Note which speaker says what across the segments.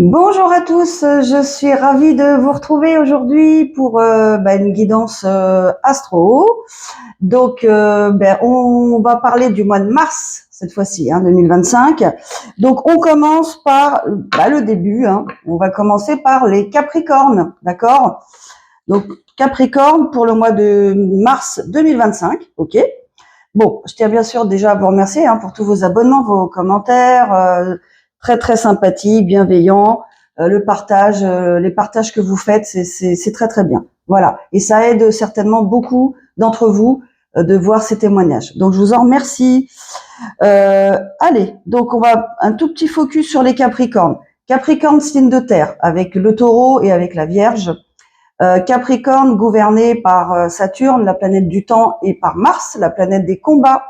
Speaker 1: Bonjour à tous, je suis ravie de vous retrouver aujourd'hui pour une guidance astro. Donc, on va parler du mois de mars cette fois-ci, 2025. Donc, on commence par le début. On va commencer par les Capricornes, d'accord? Donc, Capricorne pour le mois de mars 2025, ok? Bon, je tiens bien sûr déjà à vous remercier pour tous vos abonnements, vos commentaires, très très sympathiques, bienveillants, le partage, les partages que vous faites, c'est très très bien. Voilà, et ça aide certainement beaucoup d'entre vous de voir ces témoignages. Donc je vous en remercie. Allez, donc on va un tout petit focus sur les Capricornes. Capricorne, signe de terre, avec le Taureau et avec la Vierge. Capricorne gouverné par Saturne, la planète du temps, et par Mars, la planète des combats.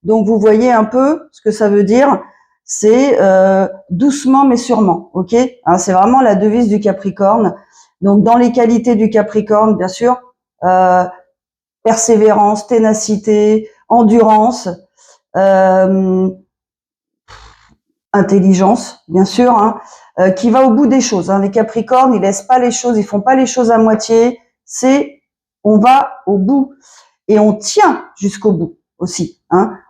Speaker 1: Donc vous voyez un peu ce que ça veut dire. C'est doucement mais sûrement, ok, c'est vraiment la devise du Capricorne. Donc dans les qualités du Capricorne, bien sûr, euh, persévérance, ténacité, endurance, euh, intelligence, bien sûr, qui va au bout des choses. Les Capricornes, ils laissent pas les choses, ils font pas les choses à moitié. On va au bout et on tient jusqu'au bout aussi.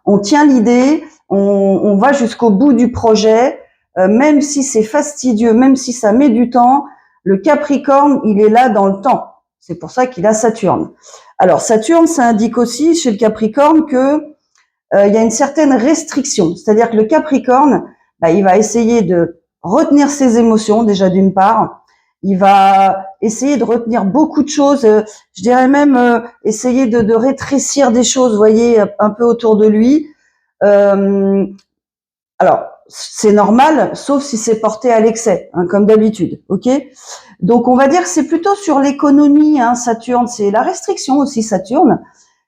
Speaker 1: On tient l'idée, on va jusqu'au bout du projet, même si c'est fastidieux, même si ça met du temps. Le Capricorne, il est là dans le temps. C'est pour ça qu'il a Saturne. Alors Saturne, ça indique aussi chez le Capricorne que il y a une certaine restriction. C'est-à-dire que le Capricorne, il va essayer de retenir ses émotions déjà d'une part. Il va essayer de retenir beaucoup de choses. Je dirais même essayer de rétrécir des choses, vous voyez, un peu autour de lui. Euh, alors, c'est normal, sauf si c'est porté à l'excès, comme d'habitude. Ok. Donc, on va dire que c'est plutôt sur l'économie, Saturne. C'est la restriction aussi, Saturne.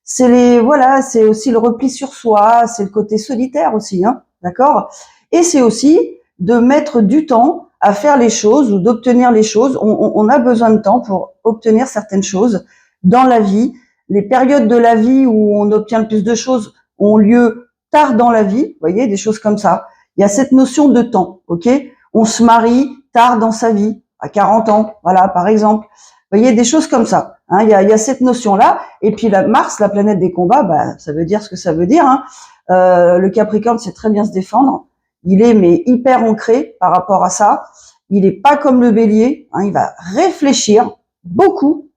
Speaker 1: C'est aussi le repli sur soi, c'est le côté solitaire aussi, d'accord? Et c'est aussi de mettre du temps à faire les choses ou d'obtenir les choses. On a besoin de temps pour obtenir certaines choses dans la vie. Les périodes de la vie où on obtient le plus de choses ont lieu tard dans la vie, vous voyez, des choses comme ça. Il y a cette notion de temps, ok? On se marie tard dans sa vie, à 40 ans, voilà, par exemple. Vous voyez, des choses comme ça. Il y a cette notion-là. Et puis Mars, la planète des combats, ça veut dire ce que ça veut dire. Le Capricorne sait très bien se défendre. Il est mais hyper ancré par rapport à ça. Il est pas comme le Bélier. Il va réfléchir beaucoup,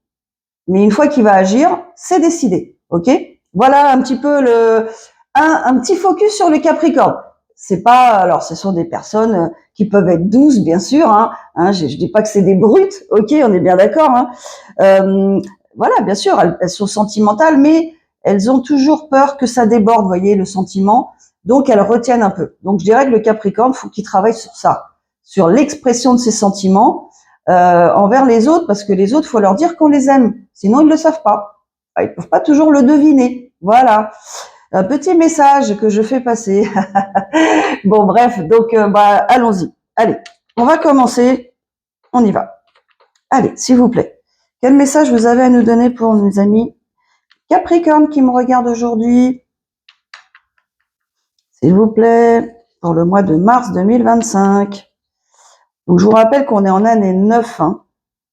Speaker 1: mais une fois qu'il va agir, c'est décidé. Ok. Voilà un petit peu un petit focus sur les Capricornes. C'est pas, alors ce sont des personnes qui peuvent être douces, bien sûr. Je dis pas que c'est des brutes. Ok, on est bien d'accord. Voilà, bien sûr, elles sont sentimentales, mais elles ont toujours peur que ça déborde, vous voyez, le sentiment. Donc elles retiennent un peu. Donc je dirais que le Capricorne, faut qu'il travaille sur ça, sur l'expression de ses sentiments envers les autres, parce que les autres, faut leur dire qu'on les aime. Sinon, ils le savent pas. Ils peuvent pas toujours le deviner. Voilà. Un petit message que je fais passer. Bon, bref, donc allons-y. Allez, on va commencer. On y va. Allez, s'il vous plaît. Quel message vous avez à nous donner pour nos amis Capricorne qui me regardent aujourd'hui? S'il vous plaît, pour le mois de mars 2025. Donc, je vous rappelle qu'on est en année 9.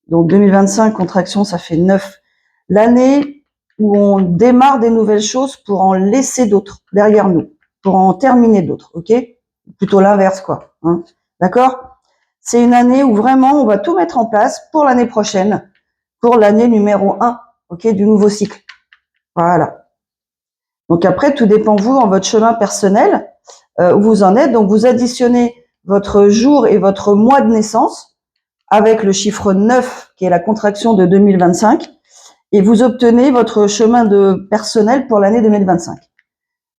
Speaker 1: Donc, 2025, contraction, ça fait 9. L'année où on démarre des nouvelles choses pour en laisser d'autres derrière nous, pour en terminer d'autres, ok? Plutôt l'inverse, quoi. D'accord? C'est une année où vraiment on va tout mettre en place pour l'année prochaine, pour l'année numéro 1, ok, du nouveau cycle. Voilà. Donc après, tout dépend vous en votre chemin personnel, où vous en êtes. Donc vous additionnez votre jour et votre mois de naissance avec le chiffre 9, qui est la contraction de 2025, et vous obtenez votre chemin de personnel pour l'année 2025.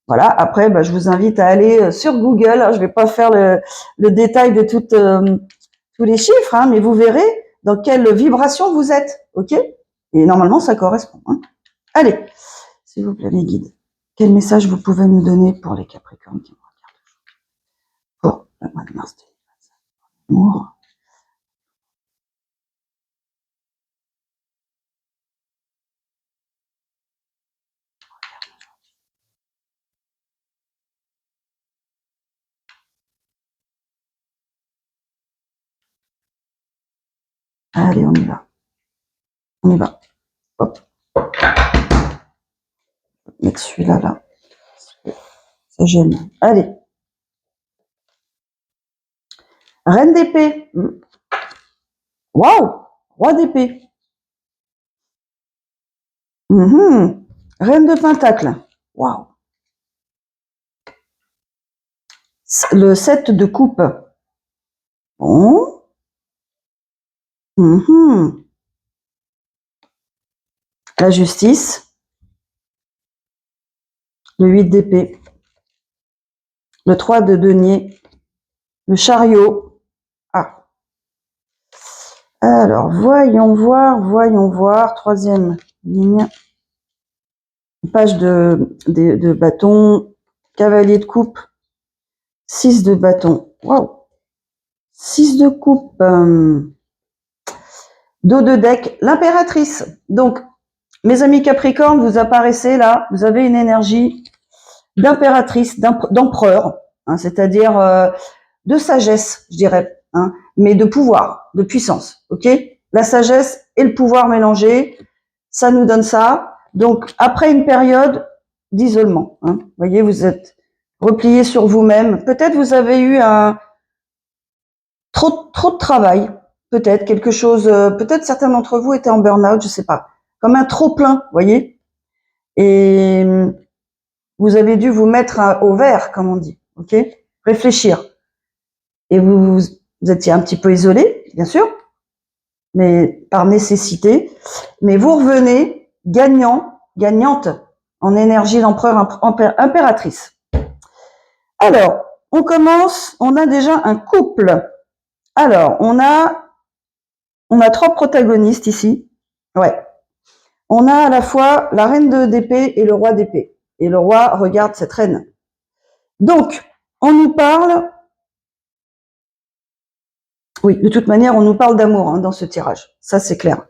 Speaker 1: Voilà. Après, je vous invite à aller sur Google. Je vais pas faire le détail de tous les chiffres, mais vous verrez dans quelle vibration vous êtes, ok? Et normalement, ça correspond. Allez, s'il vous plaît, mes guides, quel message vous pouvez nous donner pour les Capricornes qui me regardent pour le mois de mars 2025? Allez, on y va. On y va. Hop. Mettre celui-là, là. Ça gêne. Allez. Reine d'épée. Waouh! Roi d'épée. Reine de pentacle. Waouh! Le 7 de coupe. Bon. La justice. Le 8 d'épée. Le 3 de denier. Le chariot. Ah. Alors, voyons voir. Troisième ligne. Page de bâton. Cavalier de coupe. 6 de bâton. Waouh! 6 de coupe. Dos de deck. L'impératrice. Donc, mes amis Capricorne, vous apparaissez là. Vous avez une énergie d'impératrice, d'empereur. Hein, c'est-à-dire de sagesse, je dirais. Hein, mais de pouvoir, de puissance. Ok? La sagesse et le pouvoir mélangés, ça nous donne ça. Donc, après une période d'isolement, hein, vous voyez, vous êtes replié sur vous-même. Peut-être vous avez eu trop de travail. Peut-être quelque chose. Peut-être certains d'entre vous étaient en burn-out, je sais pas. Comme un trop plein, vous voyez. Et vous avez dû vous mettre au vert, comme on dit. Ok? Réfléchir. Et vous étiez un petit peu isolé, bien sûr, mais par nécessité. Mais vous revenez gagnante en énergie d'empereur impératrice. Alors, on commence, on a déjà un couple. Alors, on a 3 protagonistes ici. Ouais. On a à la fois la reine d'épée et le roi d'épée. Et le roi regarde cette reine. Donc, on nous parle. Oui, de toute manière, on nous parle d'amour hein, dans ce tirage. Ça, c'est clair.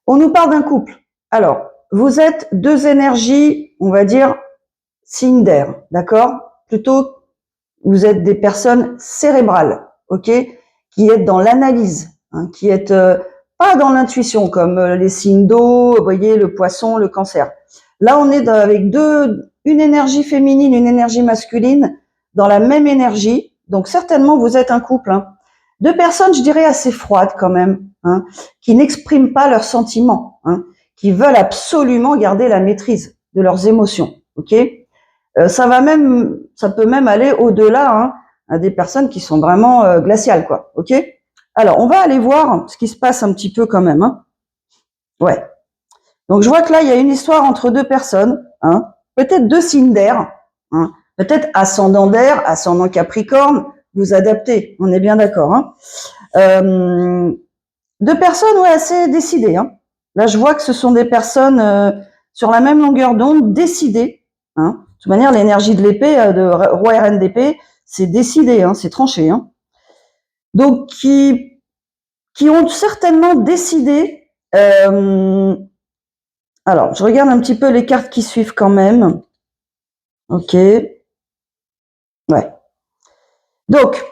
Speaker 1: On nous parle d'un couple. Alors, vous êtes 2 énergies, on va dire, signes d'air, d'accord? Plutôt, vous êtes des personnes cérébrales, ok? Qui êtes dans l'analyse, hein, qui êtes pas dans l'intuition, comme les signes d'eau, vous voyez, le poisson, le cancer. Là, on est avec une énergie féminine, une énergie masculine, dans la même énergie. Donc, certainement, vous êtes un couple, hein. 2 personnes, je dirais, assez froides quand même, hein, qui n'expriment pas leurs sentiments, hein, qui veulent absolument garder la maîtrise de leurs émotions, ok? Ça peut même aller au-delà hein, à des personnes qui sont vraiment glaciales, quoi, ok? Alors, on va aller voir ce qui se passe un petit peu quand même, hein. Ouais. Donc, je vois que là, il y a une histoire entre 2 personnes, hein, peut-être 2 signes d'air, hein, peut-être ascendant d'air, ascendant Capricorne, vous adaptez, on est bien d'accord. Hein. 2 personnes ouais, assez décidées. Hein. Là, je vois que ce sont des personnes sur la même longueur d'onde, décidées. Hein. De toute manière, l'énergie de l'épée, de roi et reine d'épée, c'est décidé, hein, c'est tranché. Hein. Donc, qui ont certainement décidé. Alors, je regarde un petit peu les cartes qui suivent quand même. Ok. Ouais. Donc,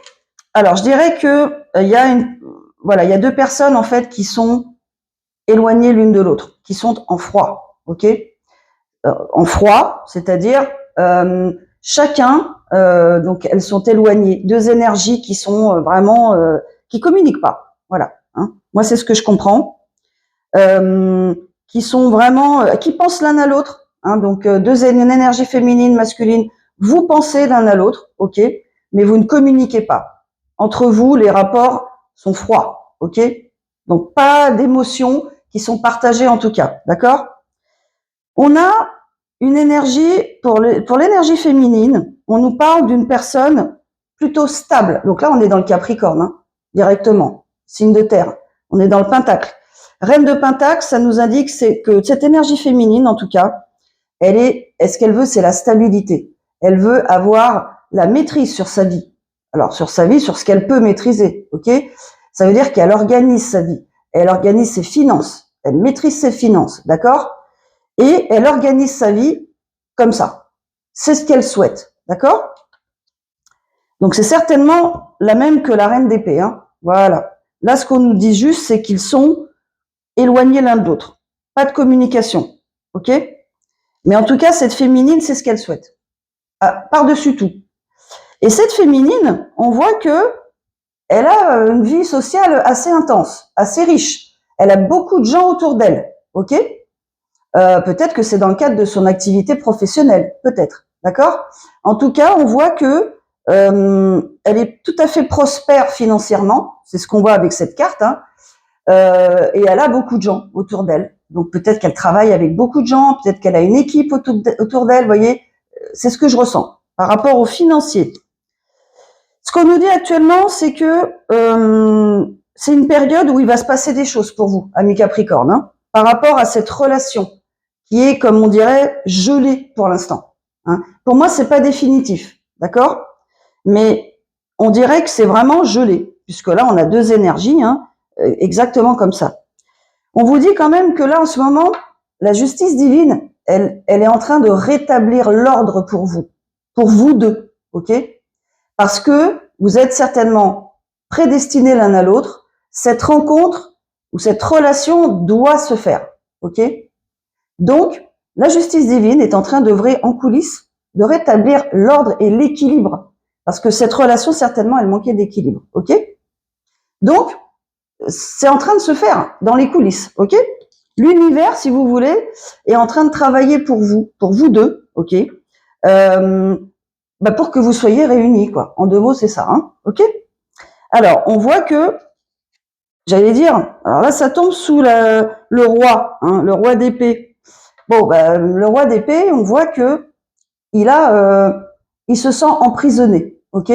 Speaker 1: alors, je dirais que il y a 2 personnes en fait qui sont éloignées l'une de l'autre, qui sont en froid, ok, en froid, c'est-à-dire chacun, donc elles sont éloignées, 2 énergies qui sont vraiment qui communiquent pas, voilà. Hein. Moi, c'est ce que je comprends, qui sont vraiment, qui pensent l'un à l'autre, hein, donc une énergie féminine, masculine, vous pensez l'un à l'autre, ok, mais vous ne communiquez pas. Entre vous, les rapports sont froids, ok? Donc, pas d'émotions qui sont partagées en tout cas, d'accord? On a une énergie, pour l'énergie féminine, on nous parle d'une personne plutôt stable. Donc là, on est dans le Capricorne, hein, directement, signe de terre. On est dans le Pentacle. Reine de Pentacle, ça nous indique que cette énergie féminine, en tout cas, ce qu'elle veut, c'est la stabilité. Elle veut avoir la maîtrise sur sa vie. Alors, sur sa vie, sur ce qu'elle peut maîtriser, ok? Ça veut dire qu'elle organise sa vie. Elle organise ses finances. Elle maîtrise ses finances, d'accord? Et elle organise sa vie comme ça. C'est ce qu'elle souhaite, d'accord? Donc, c'est certainement la même que la reine d'épée, hein? Voilà. Là, ce qu'on nous dit juste, c'est qu'ils sont éloignés l'un de l'autre. Pas de communication. OK? Mais en tout cas, cette féminine, c'est ce qu'elle souhaite. Par-dessus tout. Et cette féminine, on voit que elle a une vie sociale assez intense, assez riche. Elle a beaucoup de gens autour d'elle. OK? Peut-être que c'est dans le cadre de son activité professionnelle. Peut-être. D'accord? En tout cas, on voit que elle est tout à fait prospère financièrement. C'est ce qu'on voit avec cette carte. Hein. Et elle a beaucoup de gens autour d'elle. Donc peut-être qu'elle travaille avec beaucoup de gens, peut-être qu'elle a une équipe autour d'elle, vous voyez, c'est ce que je ressens par rapport au financier. Ce qu'on nous dit actuellement, c'est que c'est une période où il va se passer des choses pour vous, amis Capricorne, hein, par rapport à cette relation qui est, comme on dirait, gelée pour l'instant. Hein. Pour moi, c'est pas définitif, d'accord? Mais on dirait que c'est vraiment gelé, puisque là, on a deux énergies, hein, exactement comme ça. On vous dit quand même que là, en ce moment, la justice divine, elle est en train de rétablir l'ordre pour vous deux, ok? Parce que vous êtes certainement prédestinés l'un à l'autre. Cette rencontre ou cette relation doit se faire, ok? Donc, la justice divine est en train d'œuvrer en coulisses, de rétablir l'ordre et l'équilibre, parce que cette relation, certainement, elle manquait d'équilibre, ok? Donc, c'est en train de se faire dans les coulisses, ok? L'univers, si vous voulez, est en train de travailler pour vous deux, ok? Pour que vous soyez réunis, quoi. En deux mots, c'est ça, hein, ok? Alors, on voit que, j'allais dire, alors là, ça tombe sous le roi, hein, le roi d'épée. Bon, le roi d'épée, on voit que il se sent emprisonné, ok?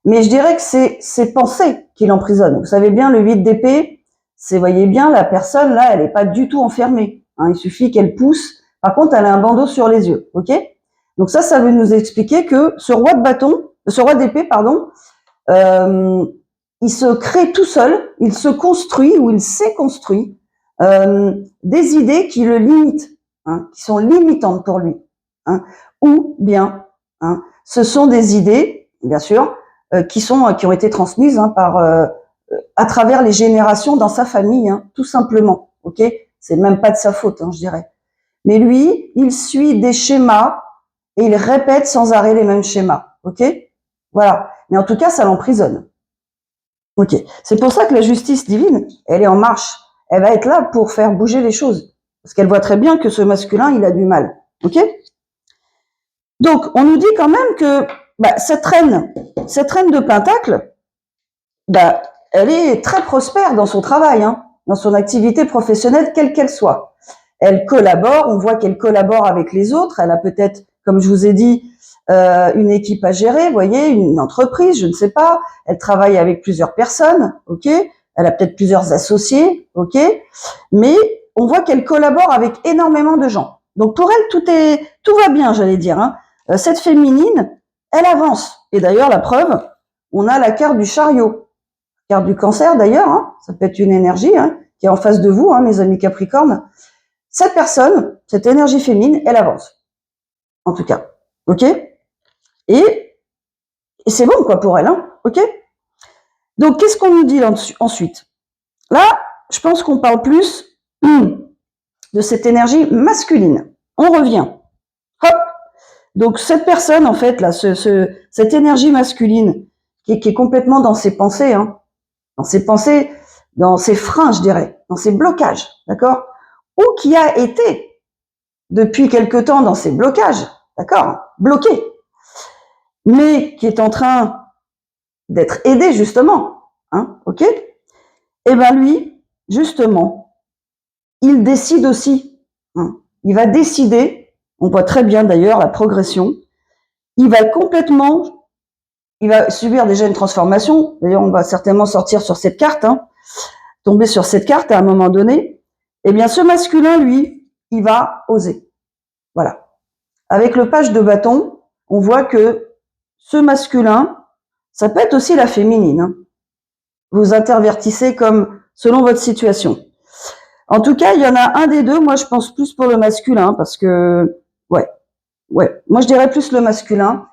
Speaker 1: Mais je dirais que c'est ses pensées qui l'emprisonnent. Vous savez bien, le 8 d'épée, voyez bien, la personne, là, elle n'est pas du tout enfermée. Hein, il suffit qu'elle pousse. Par contre, elle a un bandeau sur les yeux, ok? Donc ça veut nous expliquer que ce roi d'épée, pardon, il se crée tout seul, il se construit ou il s'est construit des idées qui le limitent, hein, qui sont limitantes pour lui. Hein, ou bien, hein, ce sont des idées, bien sûr, qui ont été transmises hein, à travers les générations dans sa famille, hein, tout simplement. Ok, c'est même pas de sa faute, hein, je dirais. Mais lui, il suit des schémas et il répète sans arrêt les mêmes schémas. Ok, voilà. Mais en tout cas, ça l'emprisonne. Ok, c'est pour ça que la justice divine, elle est en marche. Elle va être là pour faire bouger les choses, parce qu'elle voit très bien que ce masculin, il a du mal. Ok. Donc, on nous dit quand même que cette reine de Pentacle, elle est très prospère dans son travail, hein, dans son activité professionnelle, quelle qu'elle soit. Elle collabore, on voit qu'elle collabore avec les autres. Elle a peut-être, comme je vous ai dit, une équipe à gérer, vous voyez, une entreprise, je ne sais pas. Elle travaille avec plusieurs personnes, ok. Elle a peut-être plusieurs associés, ok. Mais on voit qu'elle collabore avec énormément de gens. Donc pour elle, tout va bien, j'allais dire. Hein. Cette féminine, elle avance. Et d'ailleurs, la preuve, on a la carte du chariot, carte du cancer d'ailleurs. Hein, ça peut être une énergie hein, qui est en face de vous, hein, mes amis Capricorne. Cette personne, cette énergie féminine, elle avance. En tout cas, ok. Et c'est bon quoi pour elle, hein, ok. Donc qu'est-ce qu'on nous dit ensuite? Là, je pense qu'on parle plus de cette énergie masculine. On revient. Hop. Donc cette personne, en fait, là, cette énergie masculine qui est complètement dans ses pensées, hein, dans ses freins, je dirais, dans ses blocages, d'accord, ou qui a été depuis quelque temps dans ses blocages, d'accord, bloqué, mais qui est en train d'être aidé justement, hein, ok. Et ben lui, justement, il décide aussi. Hein, il va décider. On voit très bien d'ailleurs la progression. Il va subir déjà une transformation. D'ailleurs, on va certainement sortir sur cette carte, hein, tomber sur cette carte à un moment donné. Eh bien, ce masculin, lui, il va oser. Voilà. Avec le page de bâton, on voit que ce masculin, ça peut être aussi la féminine. Hein. Vous intervertissez comme selon votre situation. En tout cas, il y en a un des deux. Moi, je pense plus pour le masculin parce que, ouais. Moi, je dirais plus le masculin.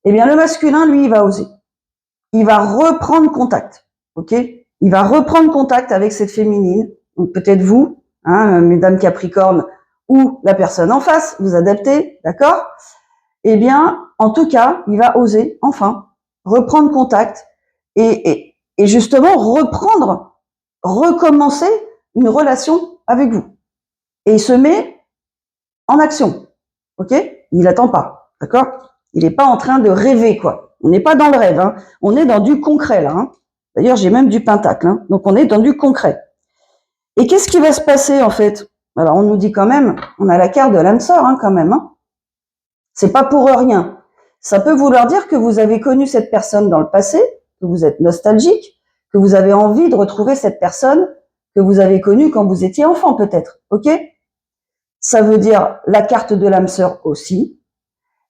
Speaker 1: Eh bien, le masculin, lui, il va oser. Il va reprendre contact. Ok. il va reprendre contact avec cette féminine, donc peut-être vous, hein, mesdames Capricorne, ou la personne en face, vous adaptez, d'accord? Eh bien, en tout cas, il va oser, enfin, reprendre contact et justement recommencer une relation avec vous. Et il se met en action, ok? Il n'attend pas, d'accord? Il n'est pas en train de rêver, quoi. On n'est pas dans le rêve, hein. On est dans du concret, là. Hein. D'ailleurs, j'ai même du pentacle, hein. Donc on est dans du concret. Et qu'est-ce qui va se passer, en fait? Alors, on nous dit quand même, on a la carte de l'âme sœur, hein, quand même. Hein. C'est pas pour rien. Ça peut vouloir dire que vous avez connu cette personne dans le passé, que vous êtes nostalgique, que vous avez envie de retrouver cette personne que vous avez connue quand vous étiez enfant, peut-être. Ok? Ça veut dire la carte de l'âme sœur aussi.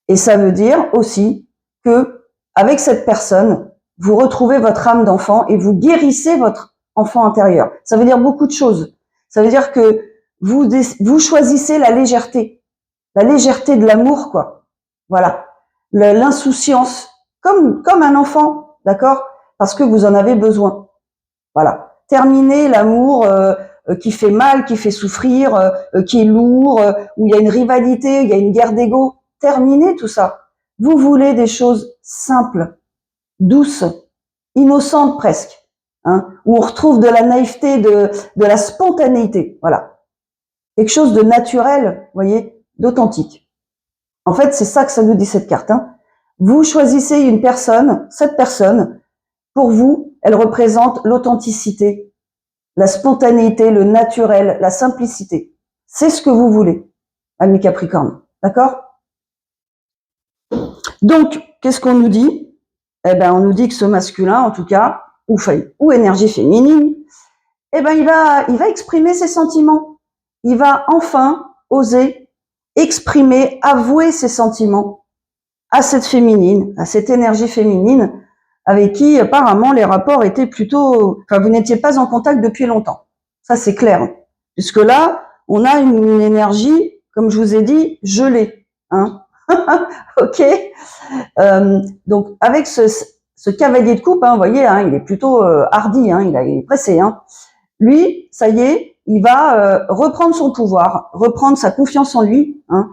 Speaker 1: Et ça veut dire aussi que, avec cette personne, vous retrouvez votre âme d'enfant et vous guérissez votre enfant intérieur. Ça veut dire beaucoup de choses. Ça veut dire que vous choisissez la légèreté de l'amour, quoi. Voilà. L'insouciance, comme un enfant, d'accord? Parce que vous en avez besoin. Voilà. Terminez l'amour qui fait mal, qui fait souffrir, qui est lourd, où il y a une rivalité, il y a une guerre d'ego. Terminez tout ça. Vous voulez des choses simples, douces, innocentes presque, hein, où on retrouve de la naïveté, de la spontanéité. Voilà. Quelque chose de naturel, vous voyez, d'authentique. En fait, c'est ça que ça nous dit cette carte. Hein. Vous choisissez une personne, cette personne, pour vous, elle représente l'authenticité, la spontanéité, le naturel, la simplicité. C'est ce que vous voulez, amis Capricorne. D'accord? Donc, qu'est-ce qu'on nous dit? Eh ben, on nous dit que ce masculin, en tout cas, ou énergie féminine, eh ben, il va exprimer ses sentiments. Il va enfin oser exprimer, avouer ses sentiments à cette féminine, à cette énergie féminine, avec qui apparemment les rapports étaient plutôt, enfin vous n'étiez pas en contact depuis longtemps. Ça c'est clair. Puisque là, on a une énergie, comme je vous ai dit, gelée. Hein. Ok. Donc avec ce cavalier de coupe, hein, vous voyez, hein, il est plutôt hardi, hein, il est pressé. Hein. Lui, ça y est, il va reprendre son pouvoir, reprendre sa confiance en lui. Hein,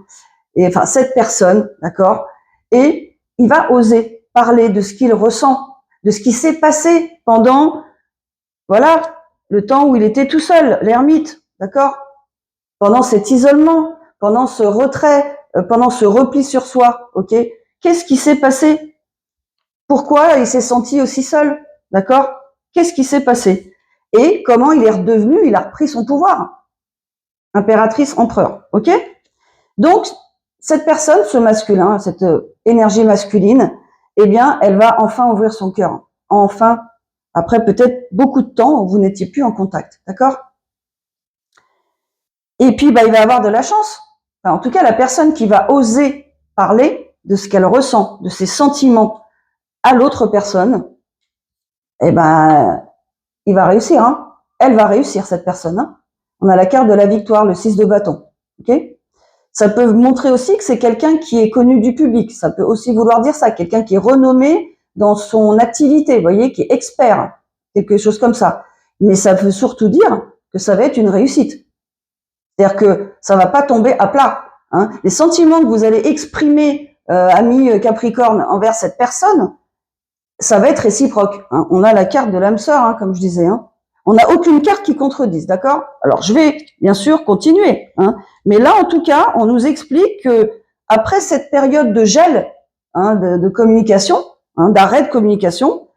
Speaker 1: et enfin cette personne, d'accord, et il va oser parler de ce qu'il ressent, de ce qui s'est passé pendant, voilà, le temps où il était tout seul, l'ermite, d'accord, pendant cet isolement, pendant ce retrait, pendant ce repli sur soi, ok, qu'est-ce qui s'est passé? Pourquoi il s'est senti aussi seul, d'accord? Qu'est-ce qui s'est passé? Et comment il est redevenu, il a repris son pouvoir, impératrice, empereur, ok? Donc cette personne, ce masculin, cette énergie masculine, eh bien, elle va enfin ouvrir son cœur. Enfin, après peut-être beaucoup de temps où vous n'étiez plus en contact, d'accord? Et puis, bah, il va avoir de la chance. Enfin, en tout cas, la personne qui va oser parler de ce qu'elle ressent, de ses sentiments à l'autre personne, eh ben, il va réussir. Hein. Elle va réussir, cette personne. Hein. On a la carte de la victoire, le 6 de bâton. Ok? Ça peut montrer aussi que c'est quelqu'un qui est connu du public. Ça peut aussi vouloir dire ça, quelqu'un qui est renommé dans son activité, vous voyez, qui est expert, quelque chose comme ça. Mais ça veut surtout dire que ça va être une réussite. C'est-à-dire que ça va pas tomber à plat. Hein. Les sentiments que vous allez exprimer, ami Capricorne, envers cette personne, ça va être réciproque. Hein. On a la carte de l'âme sœur, hein, comme je disais. Hein. On n'a aucune carte qui contredise, d'accord? Alors, je vais bien sûr continuer. Hein. Mais là, en tout cas, on nous explique que après cette période de gel, hein, de communication, hein, d'arrêt de communication,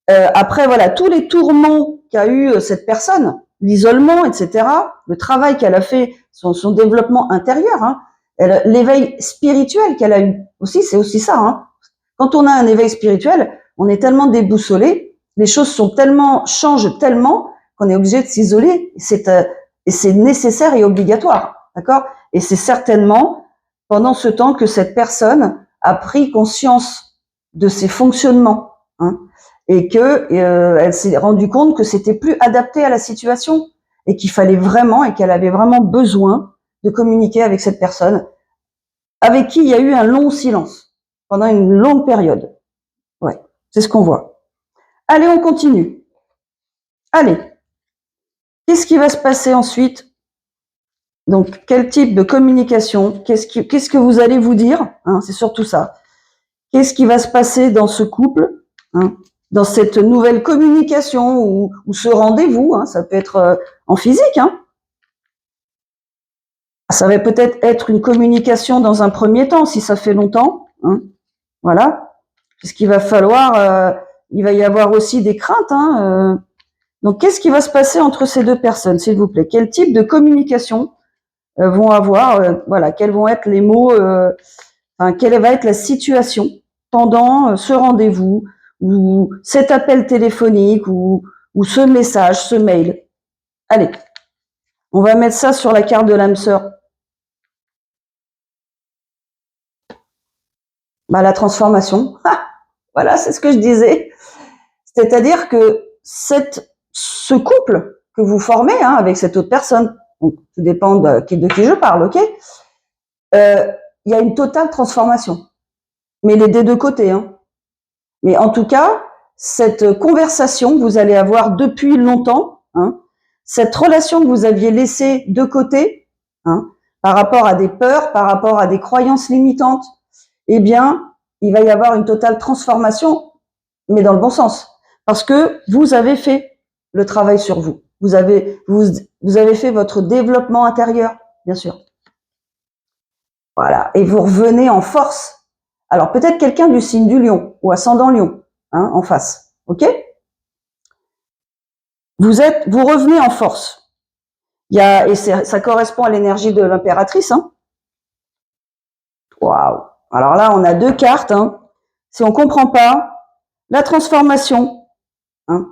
Speaker 1: après voilà tous les tourments qu'a eu cette personne, l'isolement, etc., le travail qu'elle a fait, son développement intérieur, hein, l'éveil spirituel qu'elle a eu aussi, c'est aussi ça. Hein. Quand on a un éveil spirituel, on est tellement déboussolé, les choses changent tellement qu'on est obligé de s'isoler. Et c'est nécessaire et obligatoire, d'accord? Et c'est certainement pendant ce temps que cette personne a pris conscience de ses fonctionnements, hein, et que elle s'est rendue compte que c'était plus adapté à la situation et qu'il fallait vraiment et qu'elle avait vraiment besoin de communiquer avec cette personne avec qui il y a eu un long silence pendant une longue période. Ouais, c'est ce qu'on voit. Allez, on continue. Allez, qu'est-ce qui va se passer ensuite? Donc, quel type de communication? Qu'est-ce que vous allez vous dire, hein? C'est surtout ça. Qu'est-ce qui va se passer dans ce couple, hein, dans cette nouvelle communication ou ce rendez-vous, hein? Ça peut être en physique, hein? Ça va peut-être être une communication dans un premier temps, si ça fait longtemps, hein? Voilà. Puisqu'il va falloir, il va y avoir aussi des craintes, hein? Donc, qu'est-ce qui va se passer entre ces deux personnes, s'il vous plaît? Quel type de communication vont avoir, voilà, quels vont être les mots, enfin, quelle va être la situation pendant ce rendez-vous ou cet appel téléphonique ou ce message, ce mail. Allez, on va mettre ça sur la carte de l'âme sœur. Bah, la transformation. Ah, voilà, c'est ce que je disais. C'est-à-dire que ce couple que vous formez, hein, avec cette autre personne, donc, tout dépend de qui je parle, ok, il y a une totale transformation. Mais des deux côtés, hein. Mais en tout cas, cette conversation que vous allez avoir depuis longtemps, hein, cette relation que vous aviez laissée de côté, hein, par rapport à des peurs, par rapport à des croyances limitantes, eh bien, il va y avoir une totale transformation, mais dans le bon sens. Parce que vous avez fait le travail sur vous. Vous avez fait votre développement intérieur, bien sûr. Voilà. Et vous revenez en force. Alors, peut-être quelqu'un du signe du lion ou ascendant lion, hein, en face. OK? Vous revenez en force. Et ça correspond à l'énergie de l'impératrice, hein. Waouh. Alors là, on a deux cartes, hein. Si on comprend pas, la transformation, hein,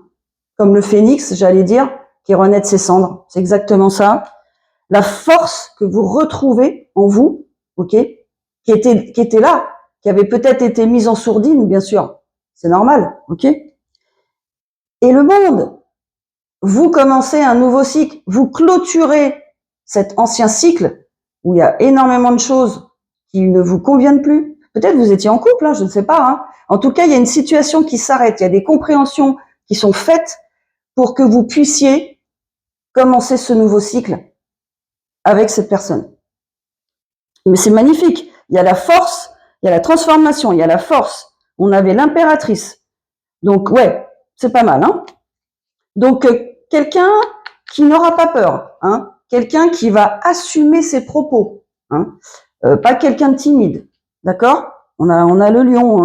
Speaker 1: comme le phénix, j'allais dire, qui renaît de ses cendres. C'est exactement ça. La force que vous retrouvez en vous, ok, qui était là, qui avait peut-être été mise en sourdine, bien sûr. C'est normal, ok. Et le monde, vous commencez un nouveau cycle, vous clôturez cet ancien cycle où il y a énormément de choses qui ne vous conviennent plus. Peut-être vous étiez en couple, hein, je ne sais pas, hein. En tout cas, il y a une situation qui s'arrête, il y a des compréhensions qui sont faites pour que vous puissiez commencer ce nouveau cycle avec cette personne. Mais c'est magnifique. Il y a la force, il y a la transformation, il y a la force. On avait l'impératrice. Donc, ouais, c'est pas mal, hein. Donc, quelqu'un qui n'aura pas peur, hein. Quelqu'un qui va assumer ses propos, hein. Pas quelqu'un de timide, d'accord? On a le lion,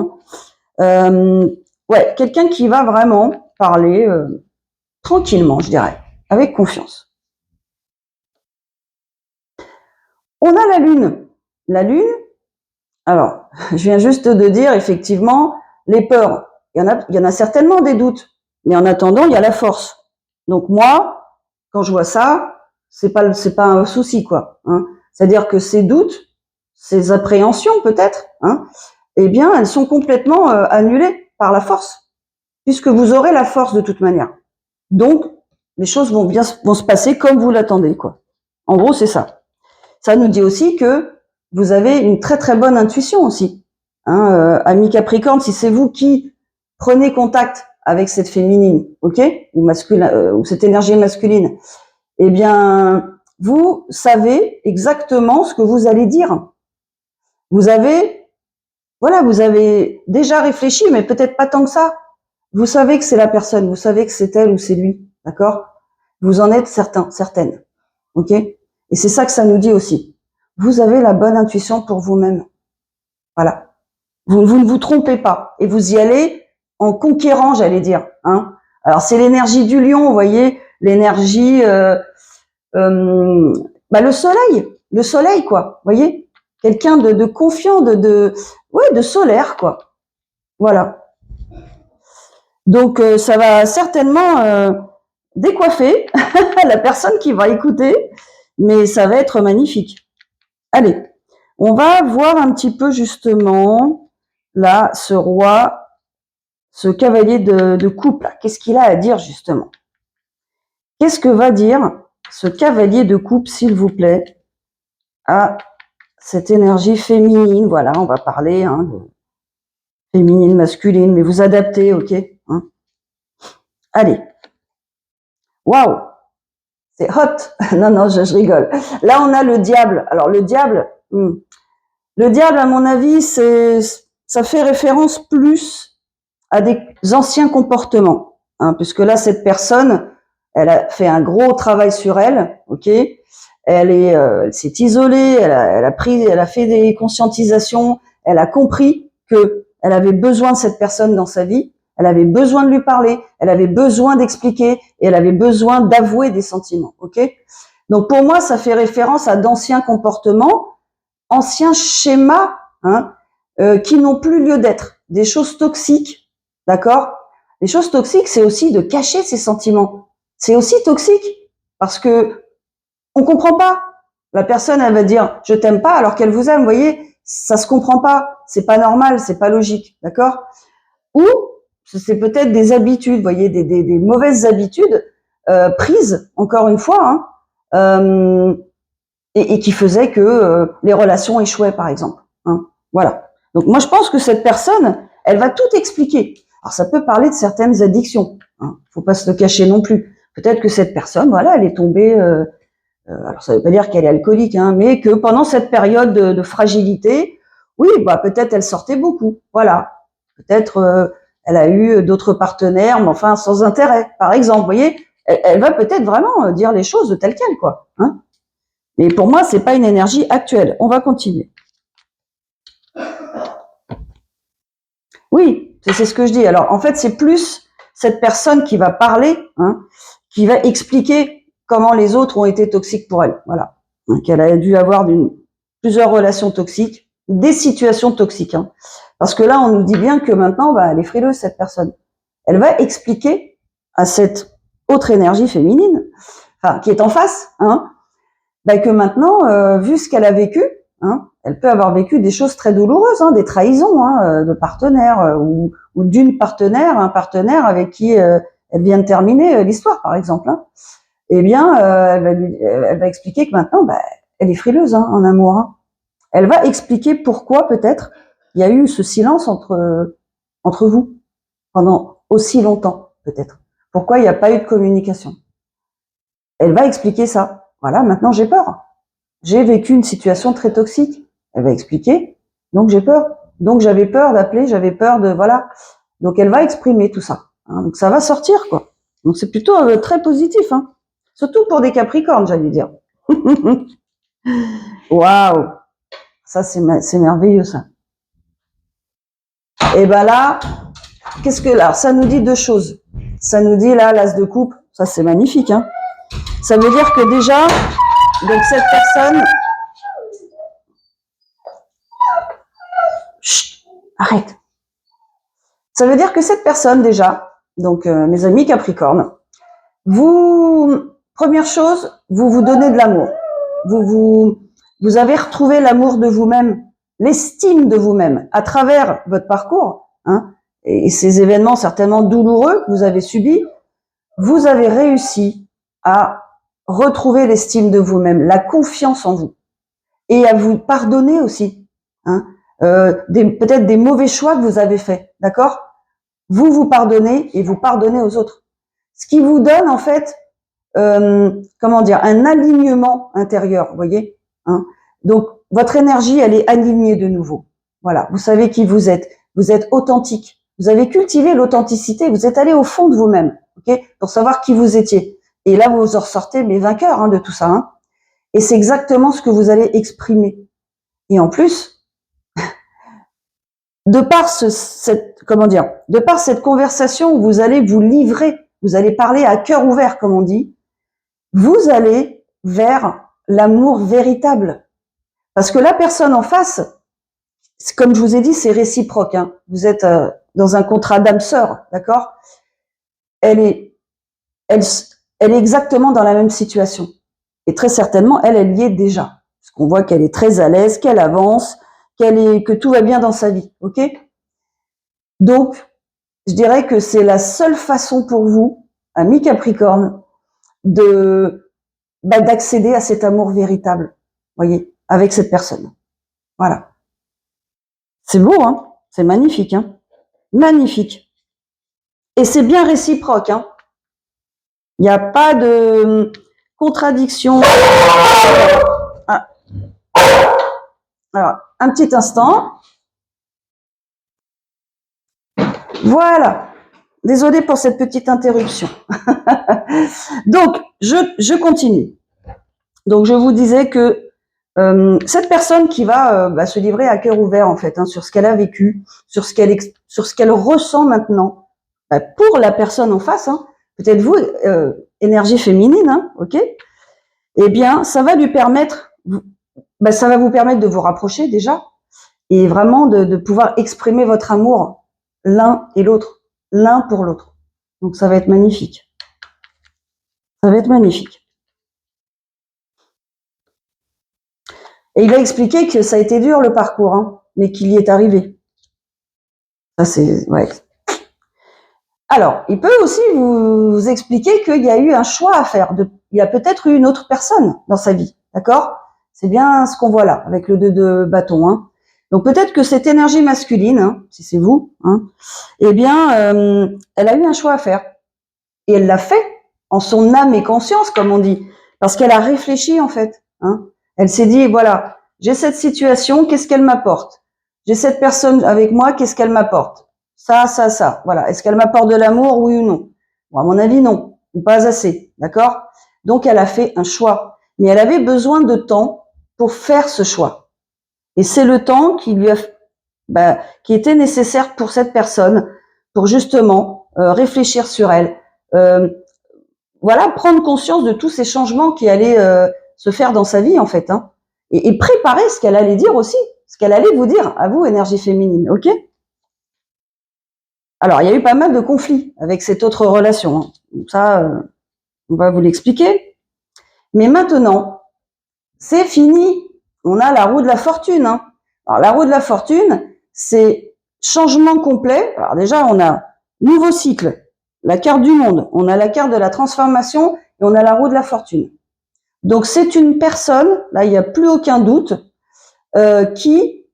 Speaker 1: hein. Ouais, quelqu'un qui va vraiment parler tranquillement, je dirais, avec confiance. On a la lune. La lune, alors, je viens juste de dire, effectivement, les peurs. Il y en a certainement des doutes, mais en attendant, il y a la force. Donc moi, quand je vois ça, c'est pas un souci, quoi, hein. C'est-à-dire que ces doutes, ces appréhensions peut-être, hein, eh bien, elles sont complètement annulées par la force, puisque vous aurez la force de toute manière. Donc, les choses vont se passer comme vous l'attendez, quoi. En gros, c'est ça. Ça nous dit aussi que vous avez une très très bonne intuition aussi, hein, ami Capricorne, si c'est vous qui prenez contact avec cette féminine, ok, ou masculin, ou cette énergie masculine, eh bien, vous savez exactement ce que vous allez dire. Vous avez déjà réfléchi, mais peut-être pas tant que ça. Vous savez que c'est la personne, vous savez que c'est elle ou c'est lui, d'accord? Vous en êtes certaine, ok? Et c'est ça que ça nous dit aussi. Vous avez la bonne intuition pour vous-même. Voilà. Vous ne vous trompez pas. Et vous y allez en conquérant, j'allais dire, hein. Alors, c'est l'énergie du lion, vous voyez, l'énergie, le soleil, quoi, vous voyez? Quelqu'un de confiant, de solaire, quoi. Voilà. Donc, ça va certainement décoiffer la personne qui va écouter, mais ça va être magnifique. Allez, on va voir un petit peu justement, là, ce roi, ce cavalier de coupe, là. Qu'est-ce qu'il a à dire justement? Qu'est-ce que va dire ce cavalier de coupe, s'il vous plaît, à cette énergie féminine? Voilà, on va parler, hein, de féminine, masculine, mais vous adaptez, ok, hein. Allez. Waouh, c'est hot. Non, non, je rigole. Là, on a le diable. Alors, le diable, à mon avis, ça fait référence plus à des anciens comportements, hein, puisque là, cette personne, elle a fait un gros travail sur elle, ok. Elle s'est isolée, elle a fait des conscientisations, elle a compris que elle avait besoin de cette personne dans sa vie, elle avait besoin de lui parler, elle avait besoin d'expliquer et elle avait besoin d'avouer des sentiments, ok. Donc pour moi, ça fait référence à d'anciens comportements, anciens schémas, hein, qui n'ont plus lieu d'être, des choses toxiques, d'accord. Les choses toxiques, c'est aussi de cacher ses sentiments. C'est aussi toxique parce que on comprend pas. La personne, elle va dire je t'aime pas alors qu'elle vous aime. Vous voyez, ça se comprend pas. C'est pas normal, c'est pas logique, d'accord. Ou c'est peut-être des habitudes, vous voyez, des mauvaises habitudes prises, encore une fois, hein, et qui faisaient que les relations échouaient, par exemple. Hein, voilà. Donc moi, je pense que cette personne, elle va tout expliquer. Alors ça peut parler de certaines addictions. Hein, faut pas se le cacher non plus. Peut-être que cette personne, voilà, elle est tombée. Alors ça veut pas dire qu'elle est alcoolique, hein, mais que pendant cette période de fragilité, oui, bah peut-être elle sortait beaucoup. Voilà. Peut-être elle a eu d'autres partenaires, mais enfin sans intérêt, par exemple. Vous voyez, elle va peut-être vraiment dire les choses telles quelles, quoi. Hein. Mais pour moi, c'est pas une énergie actuelle. On va continuer. Oui, c'est ce que je dis. Alors, en fait, c'est plus cette personne qui va parler, hein, qui va expliquer comment les autres ont été toxiques pour elle. Voilà. Donc, elle a dû avoir plusieurs relations toxiques, des situations toxiques. Hein. Parce que là, on nous dit bien que maintenant, bah, elle est frileuse, cette personne. Elle va expliquer à cette autre énergie féminine, enfin, qui est en face, hein, bah, que maintenant, vu ce qu'elle a vécu, hein, elle peut avoir vécu des choses très douloureuses, hein, des trahisons hein, de partenaires ou d'une partenaire, un partenaire avec qui elle vient de terminer l'histoire, par exemple. Hein. Eh bien, elle va expliquer que maintenant, bah, elle est frileuse hein, en amour. Hein. Elle va expliquer pourquoi peut-être il y a eu ce silence entre vous pendant aussi longtemps, peut-être. Pourquoi il n'y a pas eu de communication. Elle va expliquer ça. Voilà, maintenant j'ai peur. J'ai vécu une situation très toxique. Elle va expliquer. Donc j'ai peur. Donc j'avais peur d'appeler, j'avais peur de voilà. Donc elle va exprimer tout ça. Hein, donc ça va sortir quoi. Donc c'est plutôt très positif. Hein. Surtout pour des Capricornes, j'allais dire. Waouh, ça c'est merveilleux ça. Et ben là, qu'est-ce que là, ça nous dit deux choses. Ça nous dit là l'as de coupe. Ça c'est magnifique. Hein. Ça veut dire que déjà, donc cette personne. Chut, arrête. Ça veut dire que cette personne déjà, donc mes amis Capricorne, première chose, vous vous donnez de l'amour. Vous avez retrouvé l'amour de vous-même, l'estime de vous-même à travers votre parcours, hein, et ces événements certainement douloureux que vous avez subis. Vous avez réussi à retrouver l'estime de vous-même, la confiance en vous, et à vous pardonner aussi. Hein, peut-être des mauvais choix que vous avez faits, d'accord ? Vous vous pardonnez et vous pardonnez aux autres. Ce qui vous donne en fait, comment dire, un alignement intérieur, vous voyez. Hein. Donc votre énergie, elle est alignée de nouveau. Voilà, vous savez qui vous êtes authentique. Vous avez cultivé l'authenticité, vous êtes allé au fond de vous-même, ok, pour savoir qui vous étiez. Et là, vous en ressortez mais vainqueurs hein, de tout ça. Hein. Et c'est exactement ce que vous allez exprimer. Et en plus, de par de par cette conversation où vous allez vous livrer, vous allez parler à cœur ouvert, comme on dit, vous allez vers l'amour véritable. Parce que la personne en face, comme je vous ai dit, c'est réciproque. Hein. Vous êtes dans un contrat d'âme sœur, d'accord ? Elle est exactement dans la même situation. Et très certainement, elle y est déjà. Parce qu'on voit qu'elle est très à l'aise, qu'elle avance, que tout va bien dans sa vie, ok ? Donc, je dirais que c'est la seule façon pour vous, amis Capricorne, d'accéder à cet amour véritable, voyez, avec cette personne. Voilà. C'est beau, hein ? C'est magnifique, hein ? Magnifique. Et c'est bien réciproque, hein ? Il n'y a pas de contradiction. Ah. Alors, un petit instant. Voilà. Désolée pour cette petite interruption. Donc, je continue. Donc, je vous disais que cette personne qui va se livrer à cœur ouvert, en fait, sur ce qu'elle a vécu, sur ce qu'elle ressent maintenant, pour la personne en face, peut-être vous, énergie féminine, ok. Eh bien, ça va lui permettre, ça va vous permettre de vous rapprocher déjà et vraiment de pouvoir exprimer votre amour l'un et l'autre, l'un pour l'autre. Donc, ça va être magnifique. Ça va être magnifique. Et il a expliqué que ça a été dur le parcours, mais qu'il y est arrivé. Ça, c'est, ouais. Alors, il peut aussi vous expliquer qu'il y a eu un choix à faire. Il y a peut-être eu une autre personne dans sa vie, d'accord? C'est bien ce qu'on voit là, avec le 2 de bâton. Donc peut-être que cette énergie masculine, si c'est vous, eh bien, elle a eu un choix à faire. Et elle l'a fait en son âme et conscience, comme on dit. Parce qu'elle a réfléchi, en fait. Elle s'est dit, voilà, j'ai cette situation, qu'est-ce qu'elle m'apporte? J'ai cette personne avec moi, qu'est-ce qu'elle m'apporte? Ça. Voilà. Est-ce qu'elle m'apporte de l'amour, oui ou non? Bon, à mon avis, non. Ou pas assez. D'accord? Donc, elle a fait un choix. Mais elle avait besoin de temps pour faire ce choix. Et c'est le temps qui lui a, qui était nécessaire pour cette personne pour justement réfléchir sur elle. Voilà, prendre conscience de tous ces changements qui allaient se faire dans sa vie, en fait. Et préparer ce qu'elle allait dire aussi. Ce qu'elle allait vous dire, à vous, énergie féminine. OK? Alors, il y a eu pas mal de conflits avec cette autre relation. Donc ça, on va vous l'expliquer. Mais maintenant, c'est fini. On a la roue de la fortune. Alors, la roue de la fortune, c'est changement complet. Alors déjà, on a nouveau cycle, la carte du monde. On a la carte de la transformation et on a la roue de la fortune. Donc, c'est une personne, là, il n'y a plus aucun doute, qui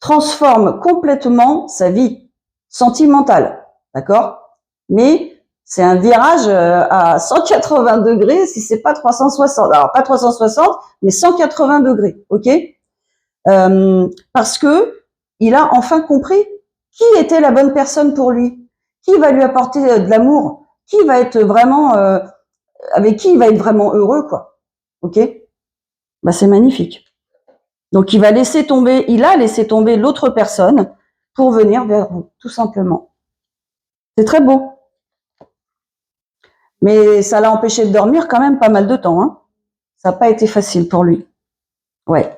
Speaker 1: transforme complètement sa vie sentimentale, d'accord? Mais c'est un virage à 180 degrés, si c'est pas 360. Alors pas 360, mais 180 degrés, ok? Parce que il a enfin compris qui était la bonne personne pour lui, qui va lui apporter de l'amour, qui va être vraiment avec qui il va être vraiment heureux, quoi. Ok? C'est magnifique. Donc, il a laissé tomber l'autre personne pour venir vers vous, tout simplement. C'est très beau. Mais ça l'a empêché de dormir quand même pas mal de temps. Ça n'a pas été facile pour lui. Ouais.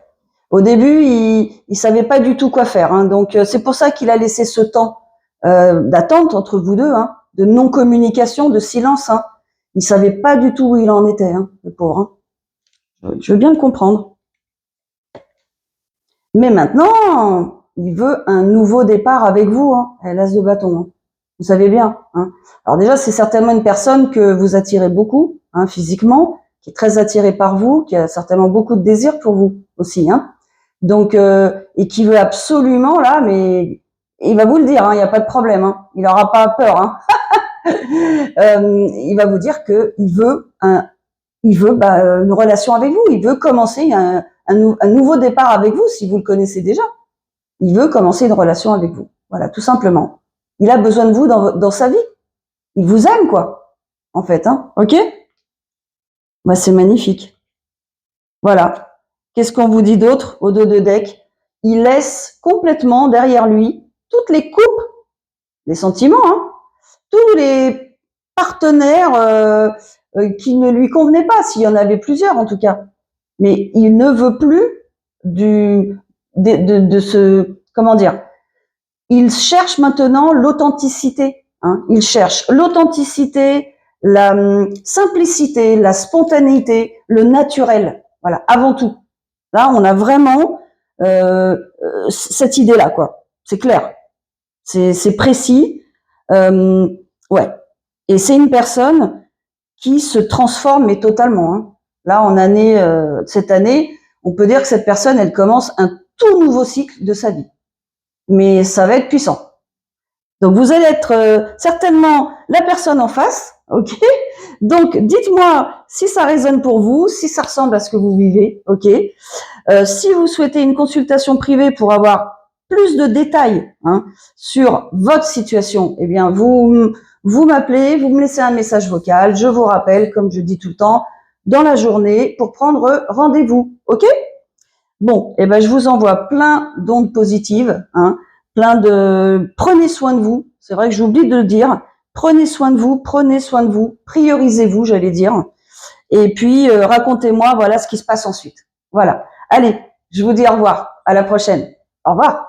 Speaker 1: Au début, il savait pas du tout quoi faire. Donc, c'est pour ça qu'il a laissé ce temps d'attente entre vous deux, de non-communication, de silence. Il savait pas du tout où il en était, le pauvre. Je veux bien le comprendre. Mais maintenant, il veut un nouveau départ avec vous, l'as de bâton. Vous savez bien. Alors déjà, c'est certainement une personne que vous attirez beaucoup, physiquement, qui est très attirée par vous, qui a certainement beaucoup de désir pour vous aussi. Donc, et qui veut absolument, là, mais il va vous le dire, il n'y a pas de problème. Il n'aura pas peur. Il va vous dire que il veut une relation avec vous. Il veut commencer un nouveau départ avec vous, si vous le connaissez déjà. Il veut commencer une relation avec vous. Voilà, tout simplement. Il a besoin de vous dans sa vie. Il vous aime, quoi. En fait, ok? C'est magnifique. Voilà. Qu'est-ce qu'on vous dit d'autre au 2 de deck? Il laisse complètement derrière lui toutes les coupes, les sentiments, tous les partenaires qui ne lui convenaient pas, s'il y en avait plusieurs en tout cas. Mais il ne veut plus de ce, comment dire, il cherche maintenant l'authenticité. Il cherche l'authenticité, la simplicité, la spontanéité, le naturel. Voilà, avant tout. Là, on a vraiment cette idée-là, quoi. C'est clair, c'est précis. Ouais. Et c'est une personne qui se transforme mais totalement. Là, cette année, on peut dire que cette personne, elle commence un tout nouveau cycle de sa vie. Mais ça va être puissant. Donc vous allez être certainement la personne en face, ok, Donc, dites-moi si ça résonne pour vous, si ça ressemble à ce que vous vivez, ok. Si vous souhaitez une consultation privée pour avoir plus de détails sur votre situation, eh bien, vous m'appelez, vous me laissez un message vocal, je vous rappelle, comme je dis tout le temps, dans la journée pour prendre rendez-vous, ok. Bon, eh ben, je vous envoie plein d'ondes positives, prenez soin de vous. C'est vrai que j'oublie de le dire. Prenez soin de vous, priorisez-vous, j'allais dire. Et puis, racontez-moi, voilà ce qui se passe ensuite. Voilà. Allez, je vous dis au revoir. À la prochaine. Au revoir.